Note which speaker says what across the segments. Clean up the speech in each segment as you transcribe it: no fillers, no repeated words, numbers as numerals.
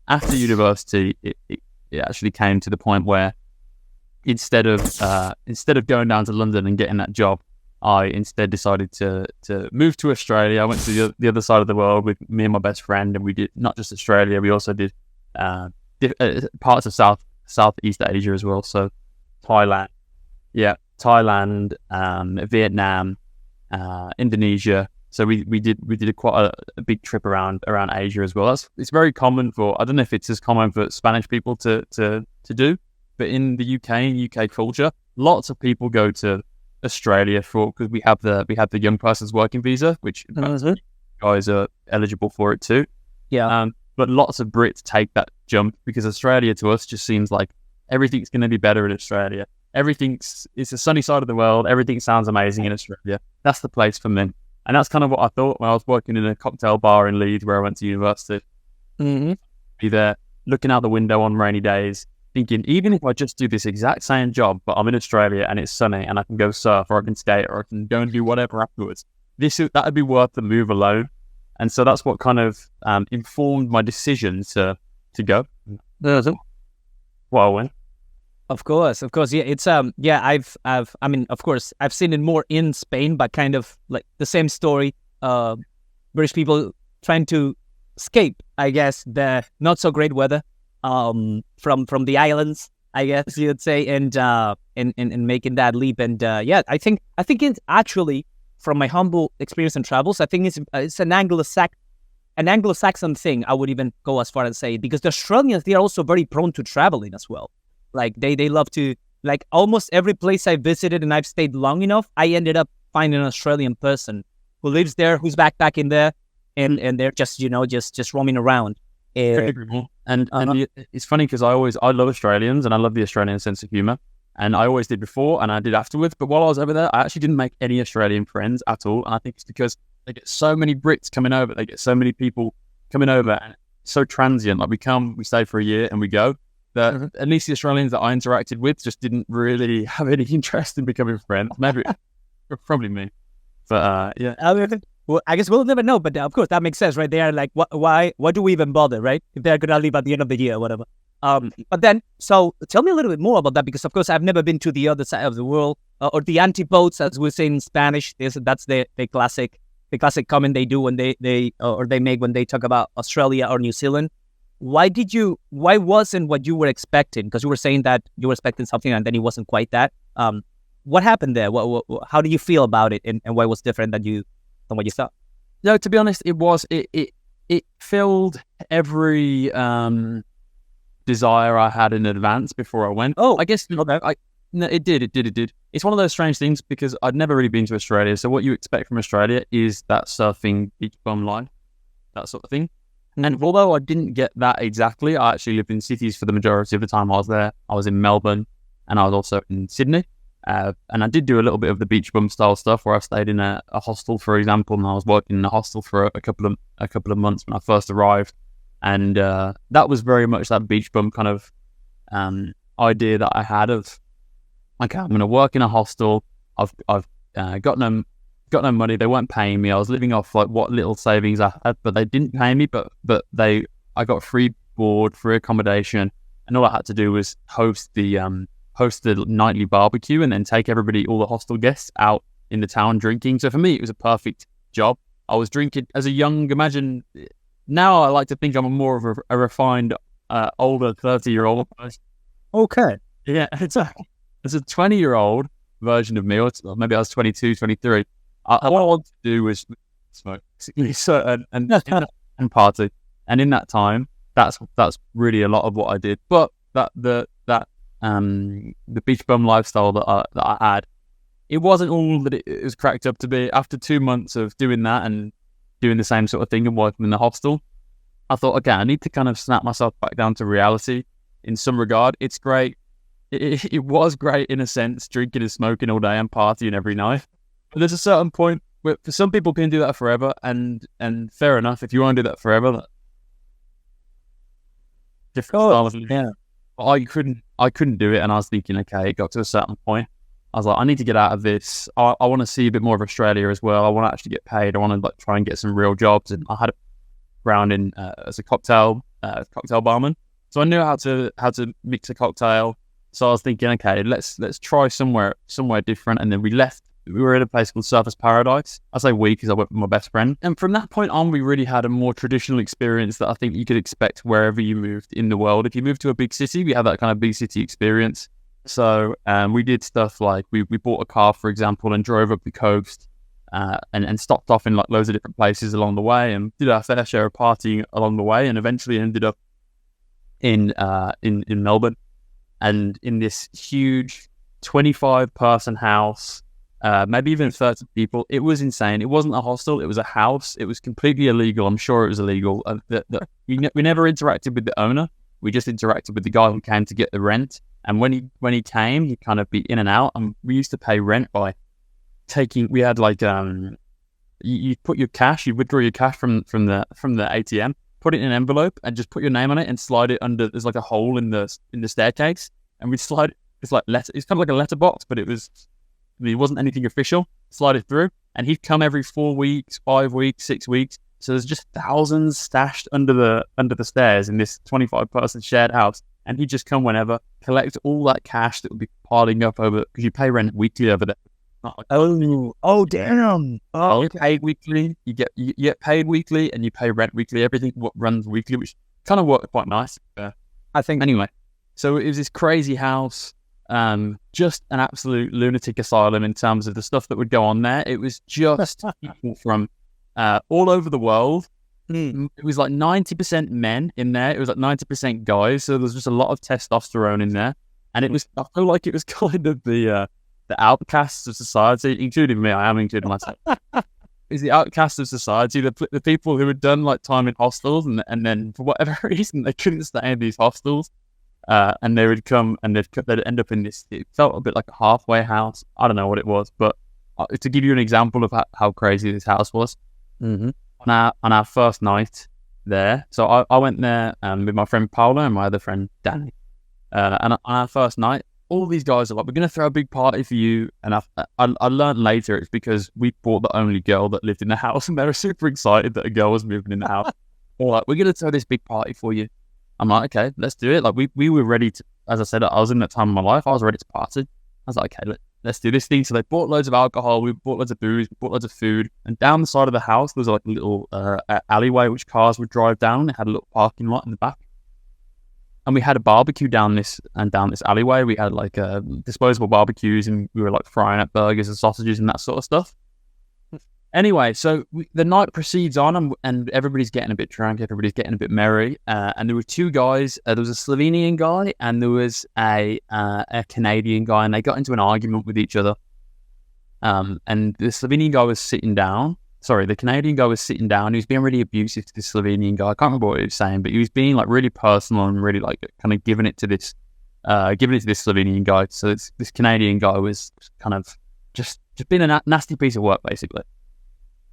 Speaker 1: after university, it actually came to the point where instead of going down to London and getting that job, I instead decided to move to Australia. I went to the other side of the world with me and my best friend, and we did not just Australia, we also did parts of Southeast Asia as well. So Thailand, Vietnam, Indonesia. So we did quite a big trip around Asia as well. It's very common for, I don't know if it's as common for Spanish people to do, but in the UK culture, lots of people go to Australia because we have the young person's working visa, which guys are eligible for it too.
Speaker 2: Yeah.
Speaker 1: But lots of Brits take that jump because Australia to us just seems like everything's going to be better in Australia. It's a sunny side of the world. Everything sounds amazing in Australia. That's the place for me. And that's kind of what I thought when I was working in a cocktail bar in Leeds where I went to university.
Speaker 2: Mm-hmm.
Speaker 1: Be there, looking out the window on rainy days, thinking, even if I just do this exact same job, but I'm in Australia and it's sunny and I can go surf or I can skate or I can go and do whatever afterwards, that would be worth the move alone. And so that's what kind of informed my decision to go.
Speaker 2: Mm-hmm.
Speaker 1: Well, I went.
Speaker 2: Of course. Yeah, it's of course, I've seen it more in Spain, but kind of like the same story. British people trying to escape, I guess, the not so great weather from the islands, I guess you'd say, and making that leap. And I think it's actually, from my humble experience in travels, I think it's an Anglo-Saxon thing. I would even go as far as say, because the Australians, they are also very prone to traveling as well. Like they love to, like almost every place I visited and I've stayed long enough, I ended up finding an Australian person who lives there, who's backpacking there, and they're just just roaming around.
Speaker 1: And it's funny because I love Australians and I love the Australian sense of humor, and I always did before and I did afterwards. But while I was over there, I actually didn't make any Australian friends at all, and I think it's because they get so many Brits coming over, they get so many people coming over, and it's so transient. Like we stay for a year and we go. That at least the Australians that I interacted with just didn't really have any interest in becoming friends. Maybe probably me, but yeah.
Speaker 2: Well, I guess we'll never know. But of course, that makes sense, right? They are like, why do we even bother, right? If they're gonna leave at the end of the year, or whatever. But then, so tell me a little bit more about that, because of course I've never been to the other side of the world, or the antipodes, as we say in Spanish. That's the classic comment they do when they make when they talk about Australia or New Zealand. Why wasn't what you were expecting? Because you were saying that you were expecting something and then it wasn't quite that. What happened there? How do you feel about it, and why was different than what you thought?
Speaker 1: No, to be honest, it filled every desire I had in advance before I went.
Speaker 2: Oh,
Speaker 1: I guess
Speaker 2: okay.
Speaker 1: No, it did. It's one of those strange things because I'd never really been to Australia. So what you expect from Australia is that surfing, beach bum life, that sort of thing. And although I didn't get that exactly, I actually lived in cities for the majority of the time I was there. I was in Melbourne and I was also in Sydney. And I did do a little bit of the beach bum style stuff where I stayed in a hostel, for example, and I was working in a hostel for a couple of months when I first arrived. And that was very much that beach bum kind of idea that I had of, okay, I'm going to work in a hostel. I've got no money. They weren't paying me. I was living off like what little savings I had, but they didn't pay me. But I got free board, free accommodation, and all I had to do was host the nightly barbecue and then take all the hostel guests out in the town drinking. So for me, it was a perfect job. I was drinking as a young. Imagine now, I like to think I'm more of a refined, older 30-year-old person.
Speaker 2: Okay,
Speaker 1: yeah, it's a 20-year-old version of me, or maybe I was 22, 23. What I wanted to do was smoke, basically, and party. And in that time, that's really a lot of what I did. But the beach bum lifestyle that I had, it wasn't all that it was cracked up to be. After 2 months of doing that and doing the same sort of thing and working in the hostel, I thought, okay, I need to kind of snap myself back down to reality in some regard. It's great. It was great in a sense, drinking and smoking all day and partying every night. But there's a certain point where for some people can do that forever, and fair enough. If you want to do that forever, different style.
Speaker 2: Yeah.
Speaker 1: But I couldn't do it, and I was thinking, okay, it got to a certain point. I was like, I need to get out of this. I want to see a bit more of Australia as well. I want to actually get paid. I want to try and get some real jobs. And I had a background in as a cocktail cocktail barman. So I knew how to mix a cocktail. So I was thinking, okay, let's try somewhere different. And then we left. We were at a place called Surfers Paradise. I say we because I went with my best friend. And from that point on, we really had a more traditional experience that I think you could expect wherever you moved in the world. If you moved to a big city, we had that kind of big city experience. So we did stuff like we bought a car, for example, and drove up the coast and stopped off in like loads of different places along the way and did our fair share of partying along the way, and eventually ended up in Melbourne and in this huge 25-person house. Maybe even 30 people. It was insane. It wasn't a hostel. It was a house. It was completely illegal. I'm sure it was illegal. We never interacted with the owner. We just interacted with the guy who came to get the rent. And when he came, he'd kind of be in and out. And we used to pay rent by we had like, you put your cash, you withdraw your cash from the ATM, put it in an envelope and just put your name on it and slide it under. There's like a hole in the staircase, and we'd slide. It's kind of like a letterbox, but it wasn't anything official. Slide it through, and he'd come every 4 weeks, 5 weeks, 6 weeks. So there's just thousands stashed under the stairs in this 25-person shared house, and he'd just come whenever, collect all that cash that would be piling up over, because you pay rent weekly over there.
Speaker 2: Oh, damn!
Speaker 1: Oh, you pay weekly. You get paid weekly, and you pay rent weekly. Everything runs weekly, which kind of worked quite nice.
Speaker 2: I think
Speaker 1: anyway. So it was this crazy house. Just an absolute lunatic asylum in terms of the stuff that would go on there. It was just people from all over the world. It was like 90% men in there. It was like 90% guys. So there was just a lot of testosterone in there. And I feel like it was kind of the outcasts of society, including me. I am including myself. It's the outcasts of society, the people who had done like time in hostels and then for whatever reason they couldn't stay in these hostels. And they would come and they'd end up in this. It felt a bit like a halfway house. I don't know what it was, but to give you an example of how crazy this house was, on our first night there. So I went there with my friend Paolo and my other friend Danny. And on our first night, all these guys are like, "We're going to throw a big party for you." And I learned later it's because we brought the only girl that lived in the house, and they were super excited that a girl was moving in the house. They're like, "We're going to throw this big party for you." I'm like, okay, let's do it. Like we were ready to, as I said, I was in that time of my life. I was ready to party. I was like, okay, let's do this thing. So they bought loads of alcohol. We bought loads of booze. We bought loads of food. And down the side of the house, there was like a little alleyway which cars would drive down. It had a little parking lot in the back. And we had a barbecue down this alleyway. We had like disposable barbecues, and we were like frying up burgers and sausages and that sort of stuff. Anyway, so the night proceeds on, and everybody's getting a bit drunk, everybody's getting a bit merry, and there were two guys. There was a Slovenian guy and there was a Canadian guy, and they got into an argument with each other. And the Slovenian guy was sitting down. Sorry, the Canadian guy was sitting down. He was being really abusive to the Slovenian guy. I can't remember what he was saying, but he was being like really personal and really like kind of giving it to this Slovenian guy. So this Canadian guy was kind of just being a nasty piece of work, basically.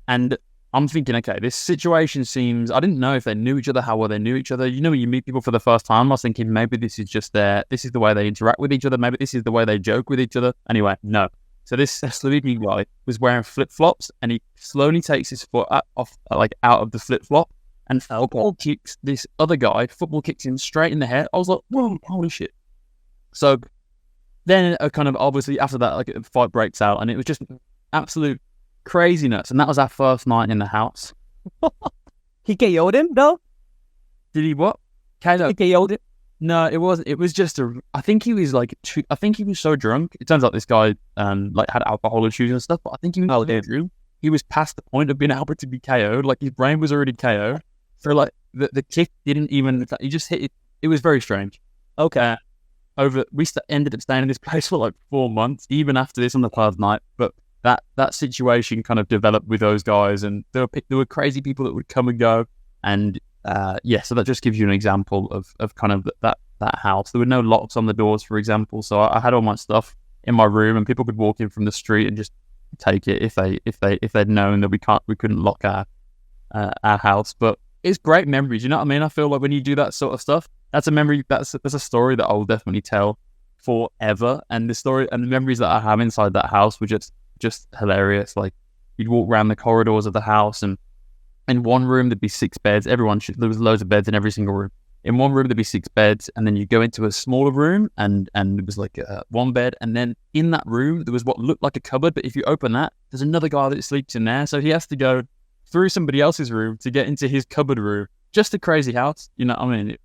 Speaker 1: And I'm thinking, okay, this situation seems, I didn't know if they knew each other, how well they knew each other. You know, when you meet people for the first time, I was thinking maybe this is just this is the way they interact with each other. Maybe this is the way they joke with each other. Anyway, no. So this Slovenian guy was wearing flip-flops, and he slowly takes his foot out of the flip-flop, and football kicks this other guy. Football kicks him straight in the head. I was like, whoa, holy shit. So then kind of obviously after that, like a fight breaks out, and it was just absolute craziness. And that was our first night in the house.
Speaker 2: He KO'd him, though?
Speaker 1: Did he what?
Speaker 2: He KO'd him?
Speaker 1: No, it wasn't. It was just I think he was I think he was so drunk. It turns out this guy had alcohol issues and stuff, but I think he was so drunk. He was past the point of being able to be KO'd. Like his brain was already KO'd. So like the kick didn't even, he just hit it. It was very strange.
Speaker 2: Okay.
Speaker 1: We ended up staying in this place for like 4 months, even after this on the third night. But that situation kind of developed with those guys, and there were crazy people that would come and go. And so that just gives you an example of kind of that house. There were no locks on the doors, for example. So I had all my stuff in my room, and people could walk in from the street and just take it if they'd known that we couldn't lock our house. But it's great memories, you know what I mean? I feel like when you do that sort of stuff, that's a memory. That's a story that I will definitely tell forever. And the story and the memories that I have inside that house were just hilarious. Like you'd walk around the corridors of the house, and In one room, there'd be 6 beds. There was loads of beds in every single room. In one room, there'd be 6 beds, and then you go into a smaller room, and it was like one bed. And then in that room, there was what looked like a cupboard, but if you open that, there's another guy that sleeps in there. So he has to go through somebody else's room to get into his cupboard room. Just a crazy house, you know what I mean?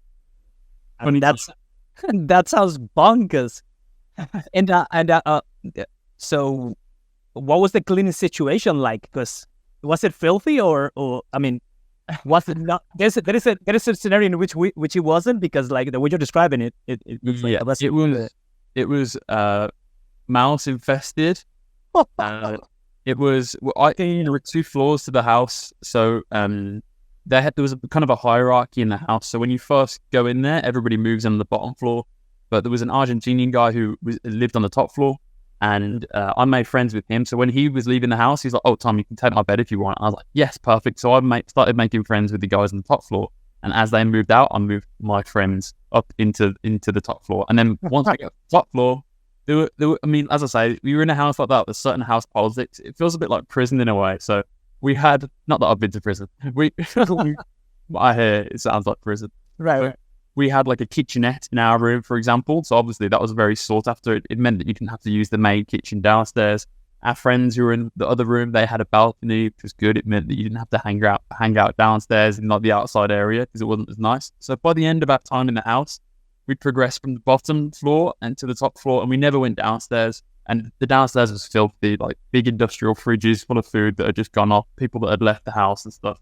Speaker 2: That sounds bonkers. So what was the cleaning situation like? Because was it filthy or I mean, was it not? There is a scenario in which it wasn't, because like the way you're describing it looks like
Speaker 1: it was mouse infested. There were 2 floors to the house, so there was kind of a hierarchy in the house. So when you first go in there, everybody moves on the bottom floor, but there was an Argentinian guy who lived on the top floor. And I made friends with him. So when he was leaving the house, he's like, "Oh, Tom, you can take my bed if you want." I was like, "Yes, perfect." So I started making friends with the guys on the top floor. And as they moved out, I moved my friends up into the top floor. And then once I got to the top floor, there were, I mean, as I say, we were in a house like that with certain house politics. It feels a bit like prison in a way. So we had, not that I've been to prison. I hear it sounds like prison.
Speaker 2: Right.
Speaker 1: We had like a kitchenette in our room, for example. So obviously that was very sought after. It meant that you didn't have to use the main kitchen downstairs. Our friends who were in the other room, they had a balcony, which was good. It meant that you didn't have to hang out downstairs in like the outside area because it wasn't as nice. So by the end of our time in the house, we progressed from the bottom floor and to the top floor, and we never went downstairs. And the downstairs was filthy, like big industrial fridges full of food that had just gone off, people that had left the house and stuff.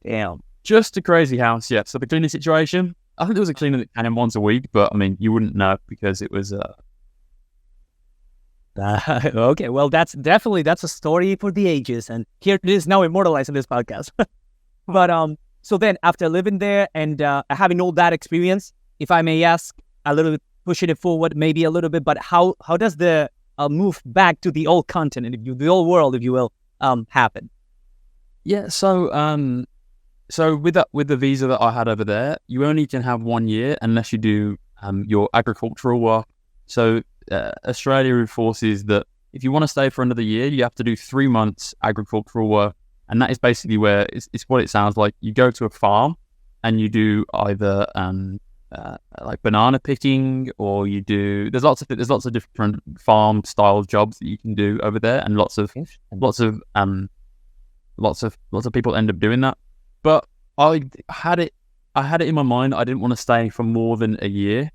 Speaker 2: Damn.
Speaker 1: Just a crazy house, yeah. So the cleaning situation, I think there was a cleaner that came in once a week, but I mean, you wouldn't know because it was...
Speaker 2: Okay, well, that's a story for the ages, and here it is now immortalized in this podcast. But so then after living there and having all that experience, if I may ask, a little bit pushing it forward, maybe a little bit, but how does the move back to the old continent, the old world, if you will, happen?
Speaker 1: Yeah, so with the visa that I had over there, you only can have 1 year unless you do your agricultural work. So Australia enforces that if you want to stay for another year, you have to do 3 months agricultural work, and that is basically where it's what it sounds like. You go to a farm and you do either like banana picking, or you do. There's lots of different farm style jobs that you can do over there, and lots of people end up doing that. But I had it in my mind I didn't want to stay for more than a year,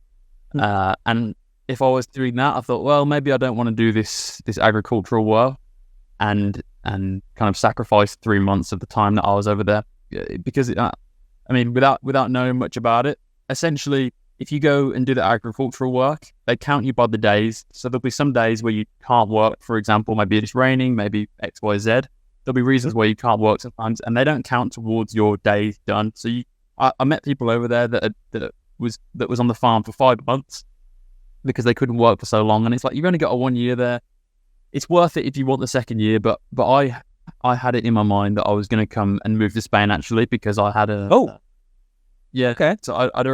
Speaker 1: and if I was doing that, I thought, well, maybe I don't want to do this agricultural work and kind of sacrifice 3 months of the time that I was over there, because I mean, without knowing much about it, essentially, if you go and do the agricultural work, they count you by the days. So there'll be some days where you can't work. For example, maybe it's raining, maybe X, Y, Z. There'll be reasons where you can't work sometimes, and they don't count towards your days done. So I met people over there that was on the farm for 5 months because they couldn't work for so long. And it's like, you've only got a 1 year there. It's worth it if you want the second year, but I had it in my mind that I was going to come and move to Spain actually, because I had yeah.
Speaker 2: Okay.
Speaker 1: So I'd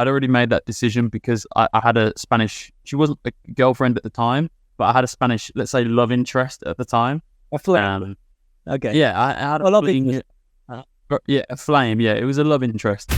Speaker 1: already made that decision because I had a Spanish. She wasn't a girlfriend at the time, but I had a Spanish, let's say, love interest at the time.
Speaker 2: A flame. Okay.
Speaker 1: Yeah, I had a flame. Yeah, it was a love interest.